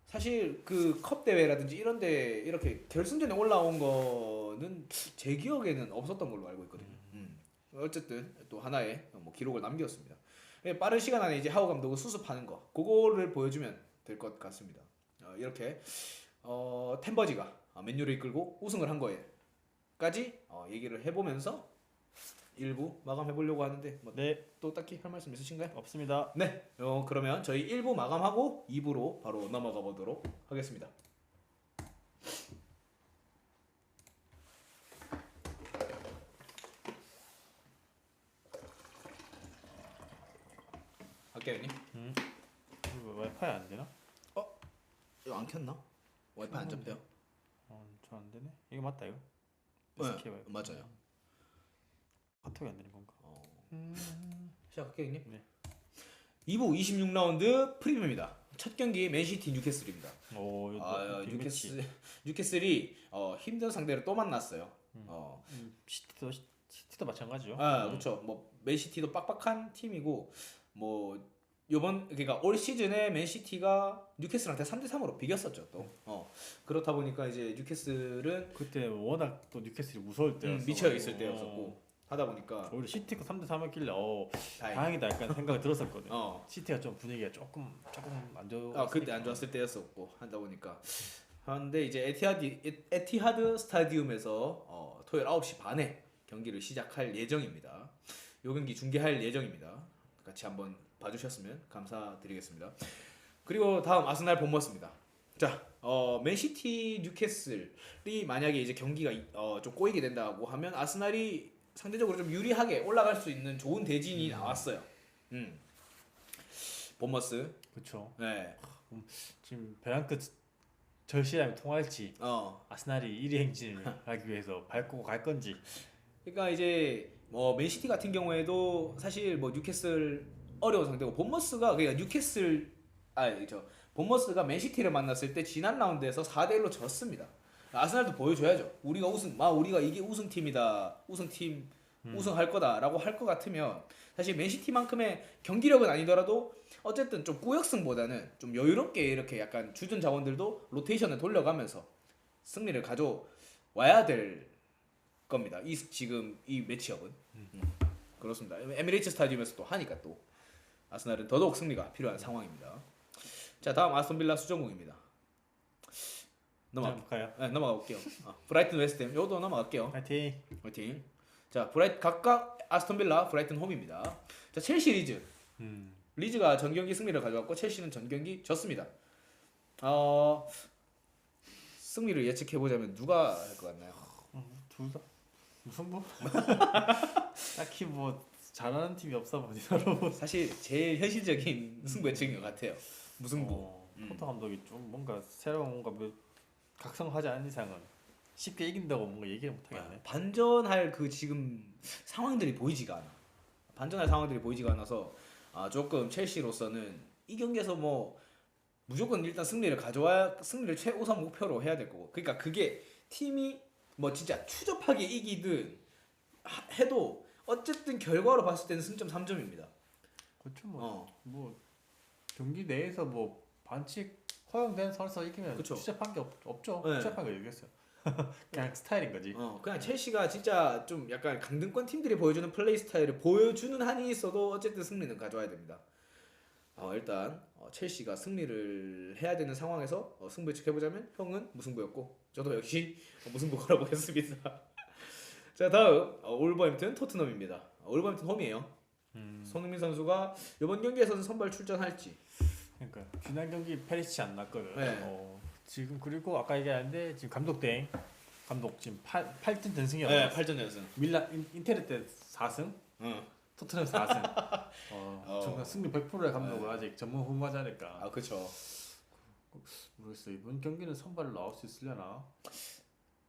사실 그 컵 대회라든지 이런데 이렇게 결승전에 올라온 거는 제 기억에는 없었던 걸로 알고 있거든요. 어쨌든 또 하나의 뭐 기록을 남겼습니다. 빠른 시간 안에 이제 하우 감독은 수습하는 거, 그거를 보여주면 될 것 같습니다. 이렇게 템버지가 맨유를 이끌고 우승을 한 거에까지 얘기를 해보면서 1부 마감해 보려고 하는데 뭐 또 딱히 할 말씀 있으신가요? 없습니다. 네, 그러면 저희 1부 마감하고 2부로 바로 넘어가 보도록 하겠습니다. 할게요, 형님. 이거 와이파이 안 되나? 이거 안 켰나? 와이파이 안 잡혀요? 저 안 되네. 이거 맞다 이거. 네, 맞아요. 카톡이 안 되는 건가? 시작할게요, 형님. 네. 2부 26라운드 프리미엄입니다. 첫 경기 맨시티 뉴캐슬입니다. 뉴캐슬이 힘든 상대를 또 만났어요. 시티도 마찬가지죠. 그렇죠. 뭐 맨시티도 빡빡한 팀이고 뭐 그러니까 올 시즌에 맨시티가 뉴캐슬한테 3대3으로 비겼었죠 또. 그렇다 보니까 이제 뉴캐슬은 그때 워낙 또 뉴캐슬이 무서울 때였어. 미쳐 있을 때였었고 하다 보니까 오히려 시티가 3대3 했길래 다행이다 약간 생각이 들었었거든. 시티가 좀 분위기가 조금 안 좋아. 그때 안 좋았을 때였었고 하다 보니까 하는데 이제 에티하드 스타디움에서 토요일 9시 반에 경기를 시작할 예정입니다. 요 경기 중계할 예정입니다. 같이 한번 봐주셨으면 감사드리겠습니다. 그리고 다음 아스날 본머스입니다. 자, 맨시티, 뉴캐슬이 만약에 이제 경기가 좀 꼬이게 된다고 하면 아스날이 상대적으로 좀 유리하게 올라갈 수 있는 좋은 대진이 나왔어요. 본머스. 그렇죠. 네. 지금 벼랑 끝 절실함이 통할지 아스날이 1위 행진을 하기 위해서 밟고 갈 건지. 그러니까 이제 뭐 맨시티 같은 경우에도 사실 뭐 뉴캐슬 어려운 상대고 본머스가 그러니까 본머스가 맨시티를 만났을 때 지난 라운드에서 4대1로 졌습니다. 아스날도 보여줘야죠. 우리가 이게 우승팀이다. 우승할 거다라고 할 것 같으면 사실 맨시티만큼의 경기력은 아니더라도 어쨌든 좀 꾸역승보다는 좀 여유롭게 이렇게 약간 주전 자원들도 로테이션을 돌려가면서 승리를 가져와야 될 겁니다. 지금 이 매치업은 그렇습니다. 에미레이츠 스타디움에서 또 하니까 또 아스날은 더더욱 승리가 필요한 상황입니다. 자, 다음 아스톤빌라 수정국입니다. 넘어갈까요? 네, 넘어가 볼게요. 브라이튼 웨스트햄 요도 넘어갈게요. 화이팅. 자, 각각 아스톤빌라, 브라이튼 홈입니다. 자, 첼시 리즈. 리즈가 전경기 승리를 가져왔고 첼시는 전경기 졌습니다. 승리를 예측해 보자면 누가 할 것 같나요? 둘 다. 무승부? 딱히 뭐 잘하는 팀이 없어 보니 서로. 사실 제일 현실적인 승부 예측인 것 같아요. 무승부. 포터 감독이 좀 뭔가 새로운 뭔가 각성하지 않은 이상은 쉽게 이긴다고 뭔가 얘기를 못 하겠네. 반전할 그 지금 상황들이 보이지가 않아. 않아서 조금 첼시로서는 이 경기에서 뭐 무조건 일단 승리를 최우선 목표로 해야 될 거고. 그러니까 그게 팀이 뭐 진짜 추접하게 이기든 해도 어쨌든 결과로 봤을 때는 승점 3점입니다. 그렇죠. 뭐 경기 내에서 뭐 반칙 허용된 선수 이기면 추접한 게 없죠. 네. 추접한 거 얘기했어요. 그냥 스타일인 거지. 그냥 첼시가 진짜 좀 약간 강등권 팀들이 보여주는 플레이 스타일을 보여주는 한이 있어도 어쨌든 승리는 가져와야 됩니다. 일단 첼시가 승리를 해야 되는 상황에서 승부 예측해보자면 형은 무승부였고 저도 역시 무승부라고 했습니다. 자, 다음 올버햄튼 토트넘입니다. 올버햄튼 홈이에요. 손흥민 선수가 이번 경기에서는 선발 출전할지. 그러니까 지난 경기 페리시치 안 났거든. 네. 지금 그리고 아까 얘기했는데 지금 감독 지금 8전 전승이었어. 네, 8전 연승. 밀라 인테르 때 4승. 토트넘 4승. 정말 승리 100%의 감독은 아직 전문 후보자니까. 그렇죠. 모르겠어. 이번 경기는 선발로 나올 수 있으려나?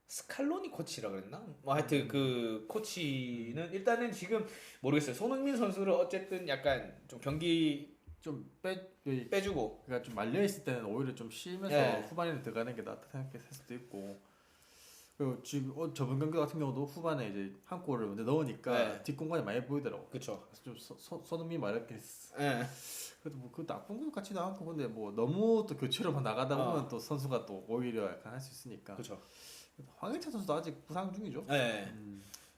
스칼로니 코치라 그랬나? 뭐 하여튼 그 코치는 일단은 지금 모르겠어요. 손흥민 선수를 어쨌든 약간 좀 경기 좀 빼주고, 그러니까 좀 말려 있을 때는 오히려 좀 쉬면서 후반에는 들어가는 게 낫다 생각할 수도 있고. 그리고 지금 저번 경기 같은 경우도 후반에 이제 한 골을 먼저 넣으니까 뒷공간이 많이 보이더라고. 그렇죠. 좀 손흥민 말 이렇게. 네. 그래도 뭐 그 나쁜 것 같지도 않고 근데 뭐 너무 또 교체로 나가다 보면 또 선수가 또 오히려 약간 할 수 있으니까. 그렇죠. 황희찬 선수도 아직 부상 중이죠. 네.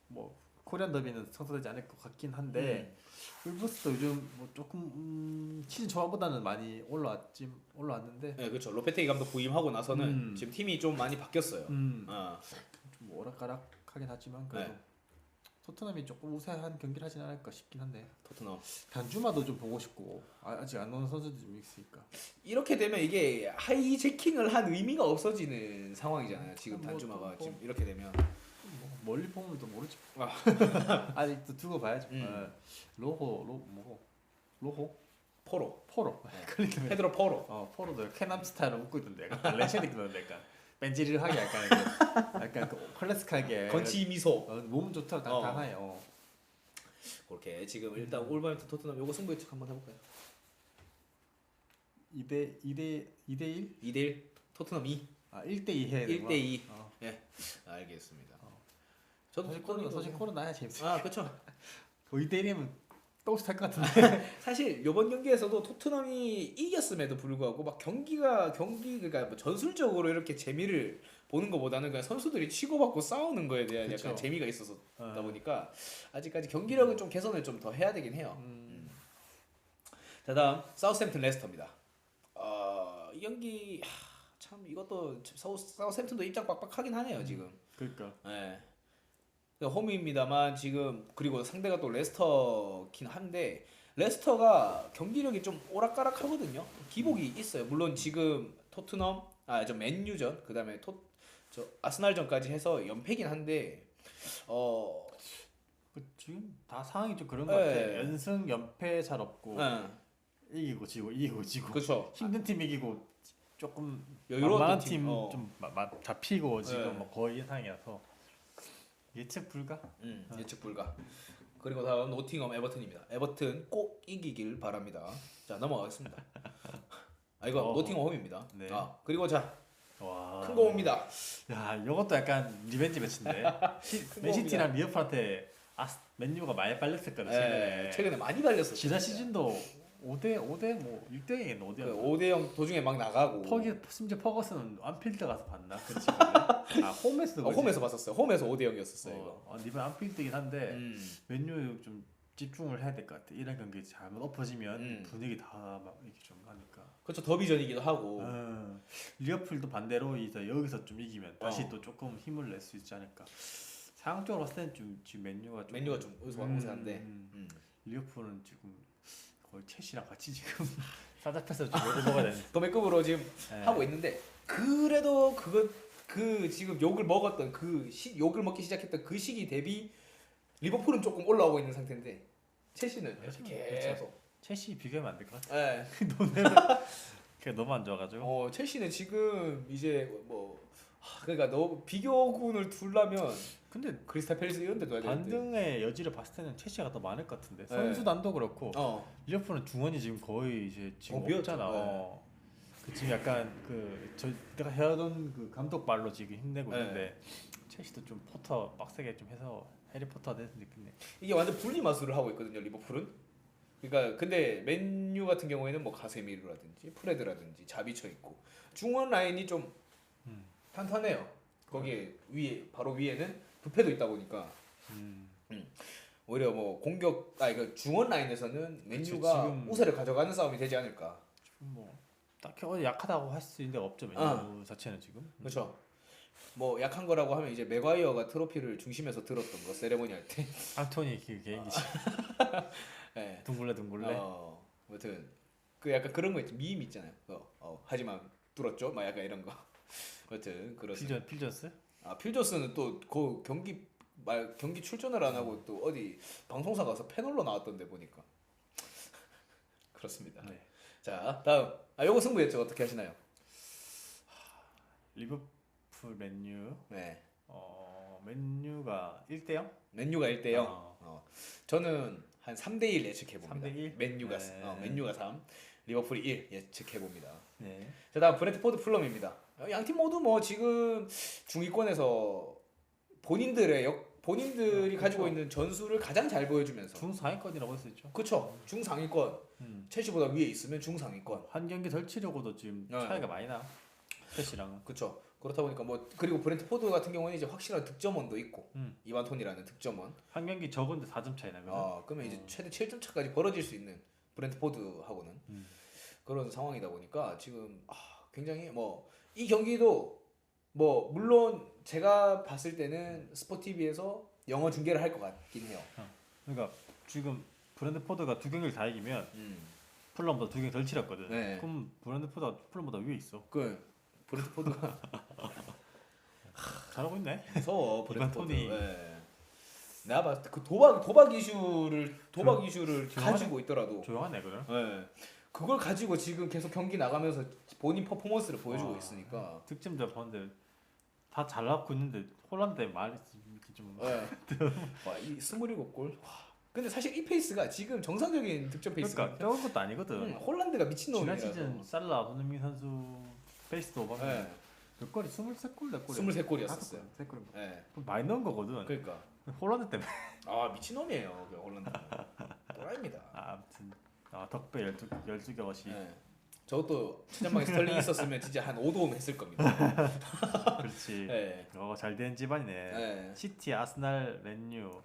뭐 코리안 더비는 성사되지 않을 것 같긴 한데 울브스도 요즘 뭐 조금 시즌 초반보다는 많이 올라왔는데. 네, 그렇죠. 로페테기 감독 부임하고 나서는 지금 팀이 좀 많이 바뀌었어요. 좀 오락가락하긴 하지만 그래도 토트넘이 조금 우세한 경기를 하진 않을까 싶긴 한데. 토트넘. 단주마도 좀 보고 싶고 아직 안 오는 선수들이 좀 있으니까. 이렇게 되면 이게 하이제킹을 한 의미가 없어지는 상황이잖아요. 지금 단주마가 지금 이렇게 되면. 멀리 보면 또 모르지. 아직 또 두고 봐야죠. 로호? 포로. 페드로 포로. 포로도 캐남 스타일로 웃고 있던데. 레시드 그런데 약간 벤지르하게 약간 그 클래식하게. 건치 미소. 몸은 좋다. 당당해. 그렇게 지금 일단 올버햄튼 토트넘 요거 승부 예측 한번 해볼까요? 2대1? 2대1 토트넘 2. 1대2 해야 되는 거야? 1대2. 예, 알겠습니다. 저도 사실 골은 나야 재밌어. 그렇죠. 2대1이면 똥스 탈것 같은데. 사실 이번 경기에서도 토트넘이 이겼음에도 불구하고 막 그러니까 뭐 전술적으로 이렇게 재미를 보는 것보다는 그냥 선수들이 치고받고 싸우는 거에 대한 약간 재미가 있었다 보니까 아직까지 경기력은 좀 개선을 좀 더 해야 되긴 해요. 자, 다음 사우스햄튼 레스터입니다. 이 경기 참 이것도 사우스햄튼도 입장 빡빡하긴 하네요 지금. 그러니까. 네. 홈입니다만 지금 그리고 상대가 또 레스터긴 한데 레스터가 경기력이 좀 오락가락하거든요. 기복이 있어요. 물론 지금 토트넘 저 맨유전 그다음에 저 아스날전까지 해서 연패긴 한데 지금 다 상황이 좀 그런 것 같아. 예. 연승 연패 잘 없고 예. 이기고 지고 이기고 지고. 그렇죠. 힘든 팀 이기고 조금 여유로운 만만한 팀, 팀좀 잡히고 지금 예. 뭐 거의 상황이라서 예측 불가. 예측 불가. 그리고 다음 노팅엄 에버튼입니다. 에버튼 꼭 이기길 바랍니다. 자 넘어가겠습니다. 이거 노팅엄 홈입니다. 네. 그리고 자 와. 큰 거 옵니다. 야, 이것도 약간 리벤지 매치인데. 맨시티랑 리버풀한테 맨유가 많이 빨렸었거든. 최근에 많이 발렸었어요. 지난 시즌도 5대 뭐 6대였나 5대. 그 5대0 도중에 막 나가고. 심지어 퍼거스는 안필드 가서 봤나? 그렇지. 홈에서도 홈에서 봤었어요. 홈에서 5대0이었었어요. 이거. 이번 안필드긴 한데 맨유 좀 집중을 해야 될 것 같아. 이런 경기 잘못 엎어지면 분위기 다 막 이렇게 좀 하니까. 그렇죠. 더비전이기도 하고. 리버풀도 반대로 이제 여기서 좀 이기면 다시 또 조금 힘을 낼 수 있지 않을까. 상황적으로 봤을 때는 좀 지금 맨유가 좀 우세한데. 리버풀은 지금 거의 첼시랑 같이 지금 싸잡혀서 좀 욕을 먹어야 되는. 도매급으로 지금 하고 있는데 그래도 그 지금 욕을 먹었던 욕을 먹기 시작했던 그 시기 대비 리버풀은 조금 올라오고 있는 상태인데 첼시는 계속. 첼시 비교하면 안 될 것 같아. 네. 너네는 그게 너무 안 좋아가지고. 첼시는 지금 이제 그러니까 비교군을 두려면 근데 크리스탈 팰리스 이런 데 둬야 되는데. 반등의 여지를 봤을 때는 첼시가 더 많을 것 같은데. 선수단도 그렇고. 리버풀은 중원이 지금 거의 이제 지금 없잖아. 그 지금 약간 내가 해하던 그 감독 말로 지금 힘내고 있는데 첼시도 좀 포터 빡세게 좀 해서 해리포터가 됐으면 좋겠네. 이게 완전 분리 마술을 하고 있거든요, 리버풀은. 그러니까 근데 맨유 같은 경우에는 뭐 가세미르라든지 프레드라든지 자비쳐 있고 중원 라인이 좀 탄탄해요. 거기에 바로 위에는 부패도 있다 보니까 오히려 뭐 그 중원 라인에서는 맨유가 지금 우세를 가져가는 싸움이 되지 않을까. 뭐 딱히 약하다고 할 수 있는 데가 없죠, 맨유 자체는 지금. 그렇죠. 뭐 약한 거라고 하면 이제 맥과이어가 트로피를 중심에서 들었던 거 세레모니 할 때. 안토니 그 개인기지. 네. 둥글레. 아무튼 그 약간 그런 거 있죠. 밈 있잖아요. 하지만 뚫었죠. 막 약간 이런 거. 아무튼 그렇습니다. 필전스? 필저스는 또 그 경기 출전을 안 하고 또 어디 방송사 가서 패널로 나왔던데 보니까. 그렇습니다. 네. 자 다음 요거 승부 예측 어떻게 하시나요? 리버풀 맨유. 네. 맨유가 1대0? 맨유가 1대0. 저는 한 3대1 예측해 봅니다. 3대1? 맨유가 3, 리버풀이 1 예측해 봅니다. 네. 자 다음 브랜트포드 풀럼입니다. 양팀 모두 뭐 지금 중위권에서 본인들이 가지고 있는 전술을 가장 잘 보여주면서 중상위권이라고 할 수 있죠. 그렇죠. 중상위권. 첼시보다 위에 있으면 중상위권. 한 경기 덜 치려고도 지금 차이가 많이 나. 첼시랑은. 그렇죠. 그렇다 보니까 그리고 브랜트포드 같은 경우는 이제 확실한 득점원도 있고 이반 톤이라는 득점원. 한 경기 적은데 4점 차이 나거든. 그러면 이제 최대 7점 차까지 벌어질 수 있는 브랜트포드하고는 그런 상황이다 보니까 지금 굉장히 이 경기도 물론 제가 봤을 때는 스포티비에서 영어 중계를 할 것 같긴 해요. 그러니까 지금 브랜트포드가 두 경기를 다 이기면 풀럼보다 두 경기 덜 치렀거든. 네. 그럼 브랜트포드가 풀럼보다 위에 있어. 브랜트포드가 잘하고 있네. 무서워 브랜트포드. 톤이. 내가 봤을 때 그 도박 이슈를 가지고 있더라도 조용한 애거든. 그걸 가지고 지금 계속 경기 나가면서 본인 퍼포먼스를 보여주고 있으니까 득점자 보는데 다 잘 나고 있는데 홀란드에 말이 이렇게 좀. 이 27골. 근데 사실 이 페이스가 지금 정상적인 득점 페이스가 그러니까 적은 것도 아니거든. 홀란드가 미친놈이라서. 지난 시즌 살라 손흥민 선수 페이스도 보면 몇 골이 23골 몇 골이 23골이었었어요. 3골. 네. 많이 넣은 거거든. 그러니까 홀란드 때문에. 미친놈이에요. 그 홀란드. 또라이입니다. 아무튼 덕배 12경어시. 네. 저것도 최전방에 스털링 있었으면 진짜 한 5도움 했을 겁니다. 그렇지. 네. 잘된 집안이네. 네. 시티, 아스날, 맨유.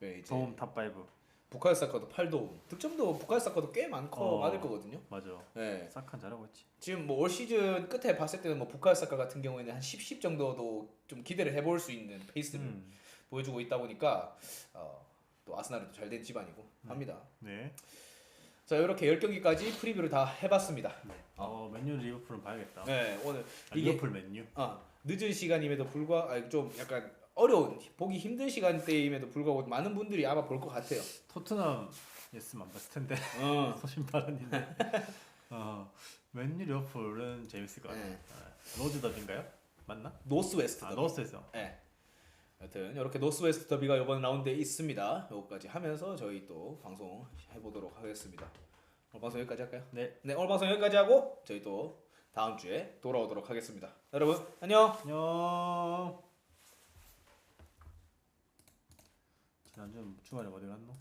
이제 도움 탑5. 부카요 사카도 8도움. 득점도 부카요 사카도 꽤 많을 거거든요. 맞아. 네. 사칸 잘하고 있지. 지금 올 시즌 끝에 봤을 때는 부카요 사카 같은 경우에는 한 10 정도도 좀 기대를 해볼 수 있는 페이스를 보여주고 있다 보니까 또 아스날은 잘 된 집안이고 합니다. 네. 자 이렇게 10경기까지 프리뷰를 다 해봤습니다. 맨유 리버풀은 봐야겠다. 네 오늘 이게 리버풀 맨유. 늦은 시간임에도 불구하고 좀 약간 어려운 보기 힘든 시간대임에도 불구하고 많은 분들이 아마 볼 것 같아요. 토트넘 였으면 안 봤을 텐데. 소신 발언인데. 맨유 리버풀은 재밌을 것 같아요. 로즈 더비인가요? 맞나? 노스웨스트 더비. 노스웨스트. 네. 여튼 이렇게 노스웨스트 더비가 이번 라운드에 있습니다. 요거까지 하면서 저희 또 방송 해보도록 하겠습니다. 오늘 방송 여기까지 할까요? 네. 오늘 방송 여기까지 하고 저희 또 다음 주에 돌아오도록 하겠습니다. 여러분 안녕. 안녕. 지난주 주말에 어디 갔노?